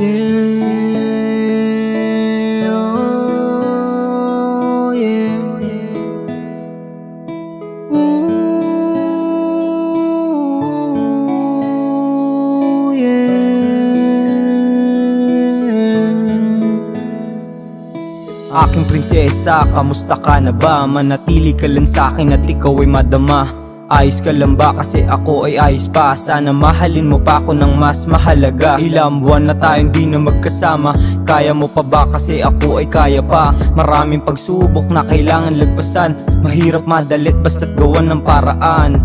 Yeah, oh, yeah. Ooh, yeah. Aking prinsesa, kamusta ka na ba? Manatili ka lang sa'kin at ikaw ay madama. Ayos ka lang ba? Kasi ako ay ayos pa. Sana mahalin mo pa ako ng mas mahalaga. Ilang buwan na tayong di na magkasama. Kaya mo pa ba? Kasi ako ay kaya pa. Maraming pagsubok na kailangan lagpasan. Mahirap madalit basta't gawan ng paraan.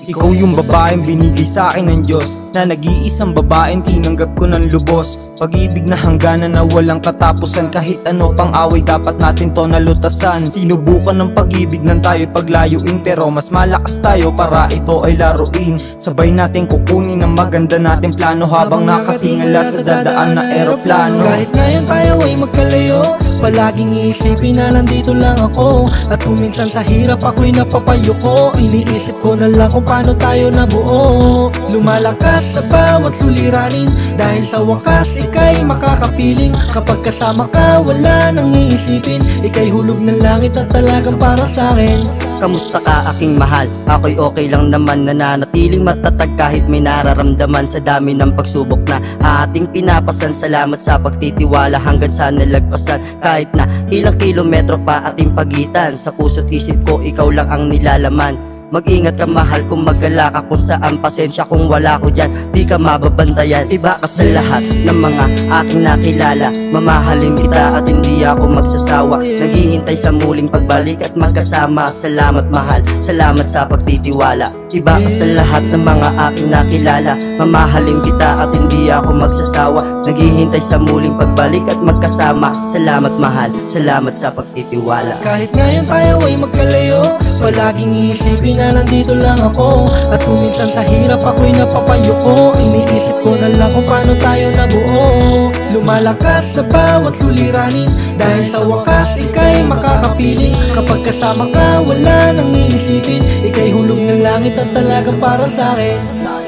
Ikaw yung babaeng binigay sa akin ng Diyos, na nag-iisang babaeng tinanggap ko ng lubos. Pag-ibig na hangganan na walang katapusan. Kahit ano pang away dapat natin to nalutasan. Sinubukan ng pag-ibig ng tayo'y paglayuin, pero mas malakas tayo para ito ay laruin. Sabay natin kukunin ang maganda nating plano, habang nakatingala sa dadaan na eroplano. Kahit ngayon tayo ay magkalayo, palaging iisipin na nandito lang ako. At kung minsan sa hirap ako'y napapayuko, iniisip ko na lang kung paano tayo nabuo. Lumalakas sa bawat suliranin, dahil sa wakas ika'y makakapiling. Kapag kasama ka wala nang iisipin, ika'y hulog ng langit at talagang para sa'kin. Kamusta ka aking mahal? Ako'y okay lang naman, nananatiling matatag kahit may nararamdaman sa dami ng pagsubok na ating pinapasan. Salamat sa pagtitiwala hanggang sa nalagpasan. Kahit na ilang kilometro pa ating pagitan, sa puso't isip ko ikaw lang ang nilalaman. Mag-ingat ka mahal kung mag-gala ka kung saan. Pasensya kung wala ko dyan, di ka mababantayan. Iba ka sa lahat ng mga aking nakilala. Mamahalin kita at hindi ako magsasawa. Naghihintay sa muling pagbalik at magkasama. Salamat mahal, salamat sa pagtitiwala. Iba ka sa lahat ng mga aking nakilala. Mamahalin kita at hindi ako magsasawa. Naghihintay sa muling pagbalik at magkasama. Salamat mahal, salamat sa pagtitiwala. Kahit ngayon tayo ay magkalayo, palaging iisipin na nandito lang ako. At kung minsan sa hirap ako'y napapayuko, iniisip ko na lang kung paano tayo nabuo. Lumalakas sa bawat suliranin, dahil sa wakas ika'y makakapiling. Kapag kasama ka wala nang iisipin, ika'y hulog ng langit at talagang para sa'kin.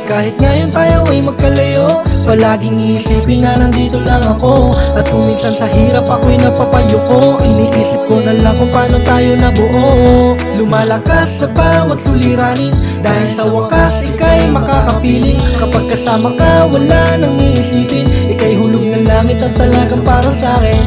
Kahit ngayon tayo ay magkalayo, palaging iisipin na nandito lang ako. At kung minsan sa hirap ako'y napapayuko, iniisip ko na lang kung paano tayo nabuo. Lumalakas sa bawat suliranin, dahil sa wakas ika'y makakapiling. Kapag kasama ka wala nang iisipin, ika'y hulog ng langit at talagang para sa'kin.